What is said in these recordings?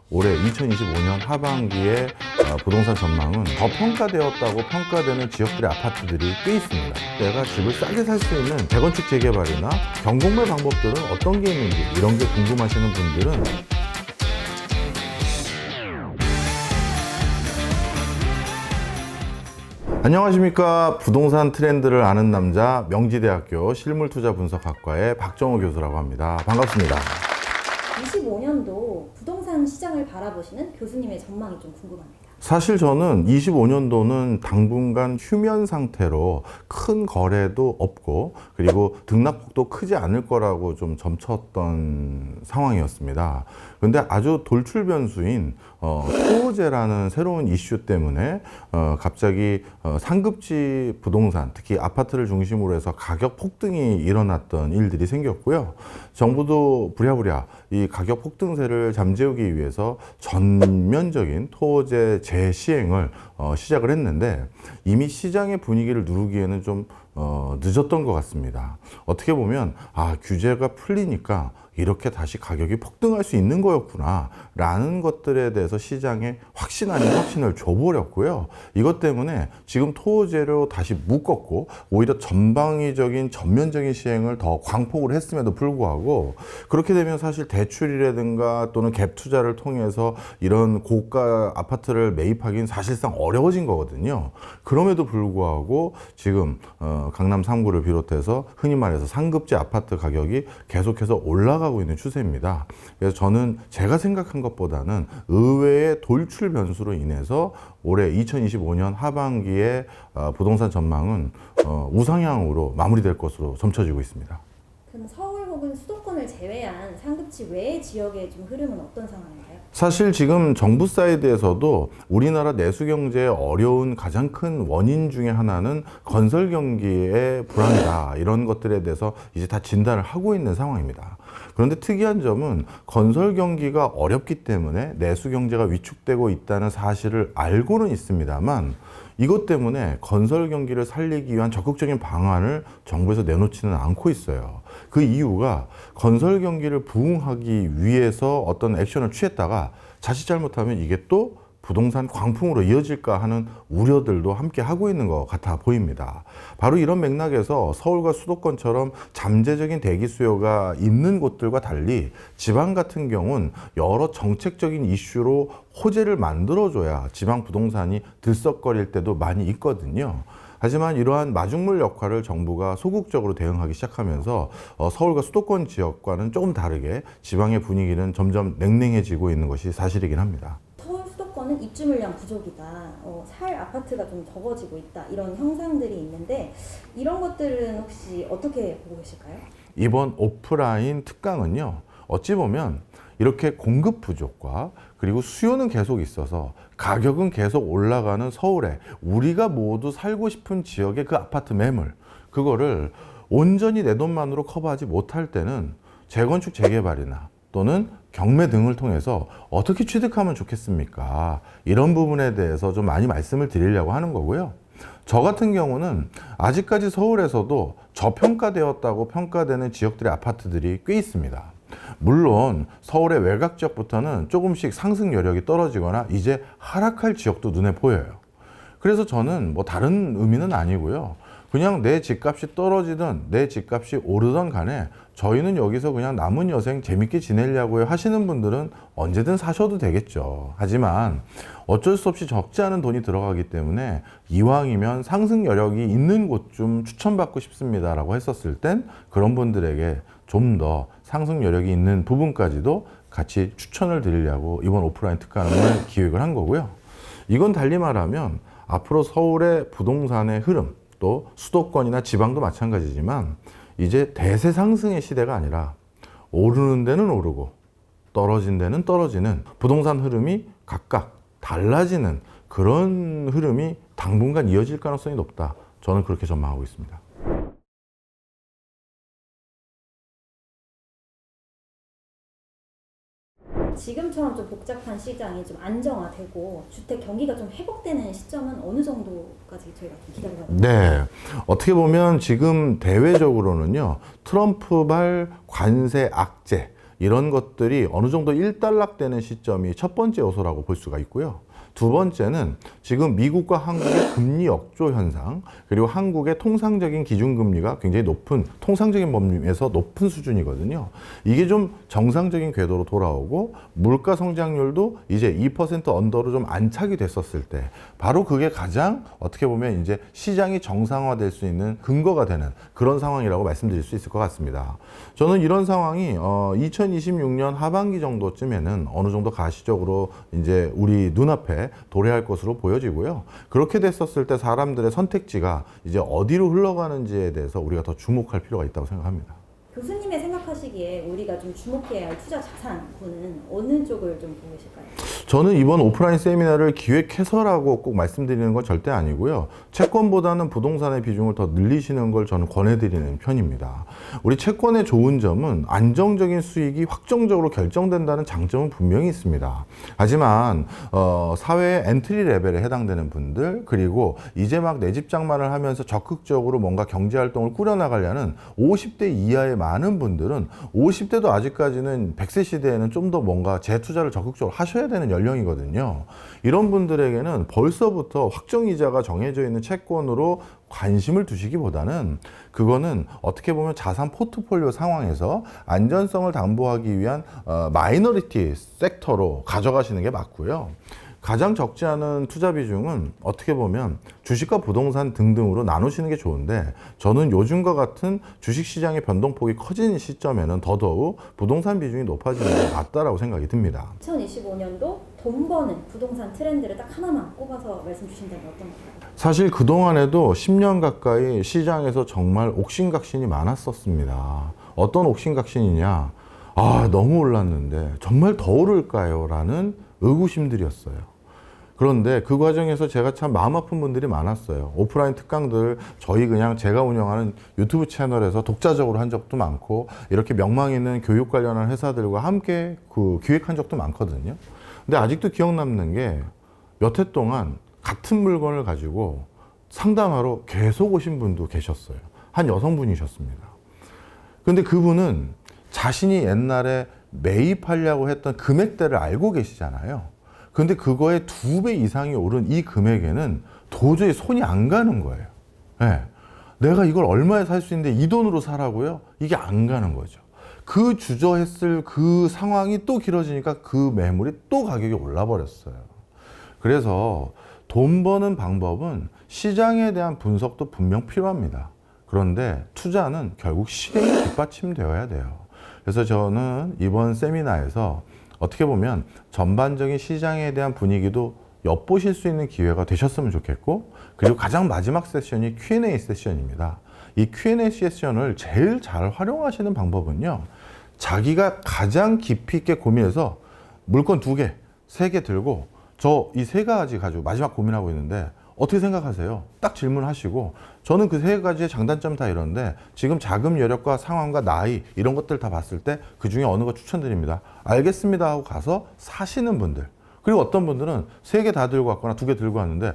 올해 2025년 하반기에 부동산 전망은 더 평가되었다고 평가되는 지역들의 아파트들이 꽤 있습니다. 내가 집을 싸게 살 수 있는 재건축 재개발이나 경공매 방법들은 어떤 게 있는지 이런 게 궁금하시는 분들은 안녕하십니까. 부동산 트렌드를 아는 남자 명지대학교 실물투자분석학과의 박정호 교수라고 합니다. 반갑습니다. 25년도 부동산 시장을 바라보시는 교수님의 전망이 좀 궁금합니다. 사실 저는 25년도는 당분간 휴면 상태로 큰 거래도 없고 그리고 등락폭도 크지 않을 거라고 좀 점쳤던 상황이었습니다. 그런데 아주 돌출 변수인 토호제라는 새로운 이슈 때문에 갑자기 상급지 부동산, 특히 아파트를 중심으로 해서 가격 폭등이 일어났던 일들이 생겼고요. 정부도 부랴부랴 이 가격 폭등세를 잠재우기 위해서 전면적인 토호제 재시행을 시작을 했는데 이미 시장의 분위기를 누르기에는 좀 늦었던 것 같습니다. 어떻게 보면 규제가 풀리니까 이렇게 다시 가격이 폭등할 수 있는 거였구나 라는 것들에 대해서 시장에 확신 아닌 확신을 줘버렸고요. 이것 때문에 지금 토호제로 다시 묶었고 오히려 전방위적인 전면적인 시행을 더 광폭을 했음에도 불구하고 그렇게 되면 사실 대출이라든가 또는 갭 투자를 통해서 이런 고가 아파트를 매입하기는 사실상 어려워진 거거든요. 그럼에도 불구하고 지금 강남 3구를 비롯해서 흔히 말해서 상급지 아파트 가격이 계속해서 올라가고 있는 추세입니다. 그래서 저는 제가 생각한 것보다는 의외의 돌출 변수로 인해서 올해 2025년 하반기에 부동산 전망은 우상향으로 마무리될 것으로 점쳐지고 있습니다. 그럼 서울 혹은 수도권을 제외한 상급지 외의 지역의 좀 흐름은 어떤 상황인가요? 사실 지금 정부 사이드에서도 우리나라 내수 경제에 어려운 가장 큰 원인 중에 하나는 건설 경기의 불황이다. 이런 것들에 대해서 이제 다 진단을 하고 있는 상황입니다. 그런데 특이한 점은 건설 경기가 어렵기 때문에 내수 경제가 위축되고 있다는 사실을 알고는 있습니다만 이것 때문에 건설 경기를 살리기 위한 적극적인 방안을 정부에서 내놓지는 않고 있어요. 그 이유가 건설 경기를 부흥하기 위해서 어떤 액션을 취했다가 자칫 잘못하면 이게 또 부동산 광풍으로 이어질까 하는 우려들도 함께 하고 있는 것 같아 보입니다. 바로 이런 맥락에서 서울과 수도권처럼 잠재적인 대기 수요가 있는 곳들과 달리 지방 같은 경우는 여러 정책적인 이슈로 호재를 만들어줘야 지방 부동산이 들썩거릴 때도 많이 있거든요. 하지만 이러한 마중물 역할을 정부가 소극적으로 대응하기 시작하면서 서울과 수도권 지역과는 조금 다르게 지방의 분위기는 점점 냉랭해지고 있는 것이 사실이긴 합니다. 수도권은 입주 물량 부족이다. 살 아파트가 좀 적어지고 있다. 이런 형상들이 있는데 이런 것들은 혹시 어떻게 보고 계실까요? 이번 오프라인 특강은요. 어찌 보면 이렇게 공급 부족과 그리고 수요는 계속 있어서 가격은 계속 올라가는 서울에 우리가 모두 살고 싶은 지역의 그 아파트 매물 그거를 온전히 내 돈만으로 커버하지 못할 때는 재건축 재개발이나 또는 경매 등을 통해서 어떻게 취득하면 좋겠습니까? 이런 부분에 대해서 좀 많이 말씀을 드리려고 하는 거고요. 저 같은 경우는 아직까지 서울에서도 저평가되었다고 평가되는 지역들의 아파트들이 꽤 있습니다. 물론 서울의 외곽 지역부터는 조금씩 상승 여력이 떨어지거나 이제 하락할 지역도 눈에 보여요. 그래서 저는 뭐 다른 의미는 아니고요. 그냥 내 집값이 떨어지든 내 집값이 오르던 간에 저희는 여기서 그냥 남은 여생 재밌게 지내려고 하시는 분들은 언제든 사셔도 되겠죠. 하지만 어쩔 수 없이 적지 않은 돈이 들어가기 때문에 이왕이면 상승 여력이 있는 곳 좀 추천받고 싶습니다라고 했었을 땐 그런 분들에게 좀 더 상승 여력이 있는 부분까지도 같이 추천을 드리려고 이번 오프라인 특강을 기획을 한 거고요. 이건 달리 말하면 앞으로 서울의 부동산의 흐름 또 수도권이나 지방도 마찬가지지만 이제 대세 상승의 시대가 아니라 오르는 데는 오르고 떨어진 데는 떨어지는 부동산 흐름이 각각 달라지는 그런 흐름이 당분간 이어질 가능성이 높다. 저는 그렇게 전망하고 있습니다. 지금처럼 좀 복잡한 시장이 좀 안정화되고 주택 경기가 좀 회복되는 시점은 어느 정도까지 저희가 좀 기다려야 될까요? 네. 어떻게 보면 지금 대외적으로는요, 트럼프발 관세 악재, 이런 것들이 어느 정도 일단락되는 시점이 첫 번째 요소라고 볼 수가 있고요. 두 번째는 지금 미국과 한국의 금리 역조 현상, 그리고 한국의 통상적인 기준금리가 굉장히 높은, 통상적인 범위에서 높은 수준이거든요. 이게 좀 정상적인 궤도로 돌아오고 물가 성장률도 이제 2% 언더로 좀 안착이 됐었을 때, 바로 그게 가장 어떻게 보면 이제 시장이 정상화될 수 있는 근거가 되는 그런 상황이라고 말씀드릴 수 있을 것 같습니다. 저는 이런 상황이 2026년 하반기 정도쯤에는 어느 정도 가시적으로 이제 우리 눈앞에 도래할 것으로 보여지고요. 그렇게 됐었을 때 사람들의 선택지가 이제 어디로 흘러가는지에 대해서 우리가 더 주목할 필요가 있다고 생각합니다. 교수님의 생각하시기에 우리가 좀 주목해야 할 투자 자산군은 어느 쪽을 좀 보고 계실까요? 저는 이번 오프라인 세미나를 기획해서라고 꼭 말씀드리는 건 절대 아니고요. 채권보다는 부동산의 비중을 더 늘리시는 걸 저는 권해드리는 편입니다. 우리 채권의 좋은 점은 안정적인 수익이 확정적으로 결정된다는 장점은 분명히 있습니다. 하지만 사회의 엔트리 레벨에 해당되는 분들, 그리고 이제 막 내 집 장만을 하면서 적극적으로 뭔가 경제활동을 꾸려나가려는 50대 이하의 많은 분들은 50대도 아직까지는 100세 시대에는 좀 더 뭔가 재투자를 적극적으로 하셔야 되는 연령이거든요. 이런 분들에게는 벌써부터 확정이자가 정해져 있는 채권으로 관심을 두시기보다는 그거는 어떻게 보면 자산 포트폴리오 상황에서 안전성을 담보하기 위한 마이너리티 섹터로 가져가시는 게 맞고요. 가장 적지 않은 투자 비중은 어떻게 보면 주식과 부동산 등등으로 나누시는 게 좋은데, 저는 요즘과 같은 주식시장의 변동폭이 커지는 시점에는 더더욱 부동산 비중이 높아지는 게 맞다라고 생각이 듭니다. 2025년도 돈 버는 부동산 트렌드를 딱 하나만 꼽아서 말씀 주신다면 어떤 걸까요? 사실 그동안에도 10년 가까이 시장에서 정말 옥신각신이 많았었습니다. 어떤 옥신각신이냐? 너무 올랐는데 정말 더 오를까요? 라는 의구심들이었어요. 그런데 그 과정에서 제가 참 마음 아픈 분들이 많았어요. 오프라인 특강들 저희 그냥 제가 운영하는 유튜브 채널에서 독자적으로 한 적도 많고, 이렇게 명망 있는 교육 관련한 회사들과 함께 기획한 적도 많거든요. 근데 아직도 기억 남는 게 몇 해 동안 같은 물건을 가지고 상담하러 계속 오신 분도 계셨어요. 한 여성분이셨습니다. 근데 그분은 자신이 옛날에 매입하려고 했던 금액대를 알고 계시잖아요. 근데 그거의 2배 이상이 오른 이 금액에는 도저히 손이 안 가는 거예요. 네. 내가 이걸 얼마에 살 수 있는데 이 돈으로 사라고요? 이게 안 가는 거죠. 그 주저했을 그 상황이 또 길어지니까 그 매물이 또 가격이 올라 버렸어요. 그래서 돈 버는 방법은 시장에 대한 분석도 분명 필요합니다. 그런데 투자는 결국 실행이 뒷받침되어야 돼요. 그래서 저는 이번 세미나에서 어떻게 보면 전반적인 시장에 대한 분위기도 엿보실 수 있는 기회가 되셨으면 좋겠고, 그리고 가장 마지막 세션이 Q&A 세션입니다. 이 Q&A 세션을 제일 잘 활용하시는 방법은요, 자기가 가장 깊이 있게 고민해서 물건 2개, 3개 들고 저 이 3가지 가지고 마지막 고민하고 있는데 어떻게 생각하세요? 딱 질문하시고, 저는 그 3가지의 장단점 다 이런데 지금 자금 여력과 상황과 나이 이런 것들 다 봤을 때 그 중에 어느 거 추천드립니다. 알겠습니다 하고 가서 사시는 분들, 그리고 어떤 분들은 3개 다 들고 왔거나 2개 들고 왔는데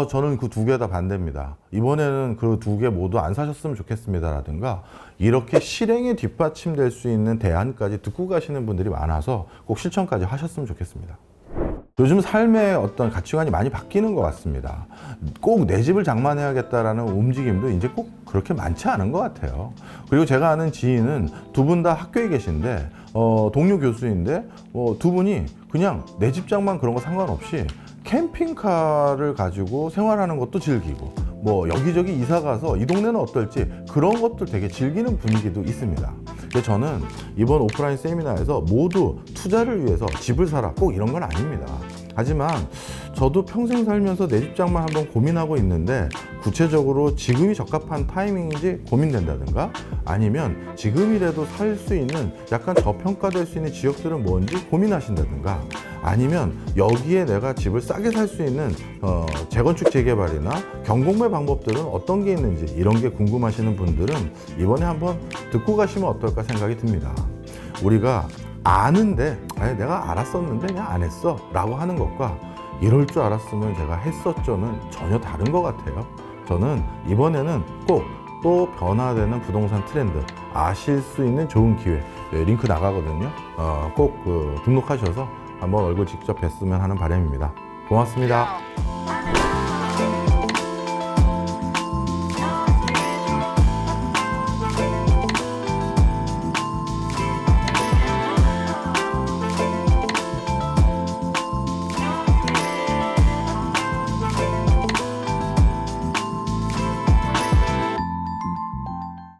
저는 그 2개 다 반대입니다. 이번에는 그 2개 모두 안 사셨으면 좋겠습니다 라든가, 이렇게 실행에 뒷받침될 수 있는 대안까지 듣고 가시는 분들이 많아서 꼭 실천까지 하셨으면 좋겠습니다. 요즘 삶의 어떤 가치관이 많이 바뀌는 것 같습니다. 꼭 내 집을 장만해야겠다라는 움직임도 이제 꼭 그렇게 많지 않은 것 같아요. 그리고 제가 아는 지인은 2분 다 학교에 계신데 동료 교수인데 2분이 그냥 내 집 장만 그런 거 상관없이 캠핑카를 가지고 생활하는 것도 즐기고, 뭐 여기저기 이사 가서 이 동네는 어떨지 그런 것들 되게 즐기는 분위기도 있습니다. 그래서 저는 이번 오프라인 세미나에서 모두 투자를 위해서 집을 사라 꼭 이런 건 아닙니다. 하지만 저도 평생 살면서 내 집장만 한번 고민하고 있는데 구체적으로 지금이 적합한 타이밍인지 고민된다든가, 아니면 지금이라도 살 수 있는 약간 저평가될 수 있는 지역들은 뭔지 고민하신다든가, 아니면 여기에 내가 집을 싸게 살 수 있는 재건축 재개발이나 경공매 방법들은 어떤 게 있는지 이런 게 궁금하시는 분들은 이번에 한번 듣고 가시면 어떨까 생각이 듭니다. 우리가 아는데 내가 알았었는데 그냥 안 했어 라고 하는 것과 이럴 줄 알았으면 제가 했었죠는 전혀 다른 것 같아요. 저는 이번에는 꼭 또 변화되는 부동산 트렌드, 아실 수 있는 좋은 기회. 네, 링크 나가거든요. 꼭 등록하셔서 한번 얼굴 직접 뵀으면 하는 바람입니다. 고맙습니다.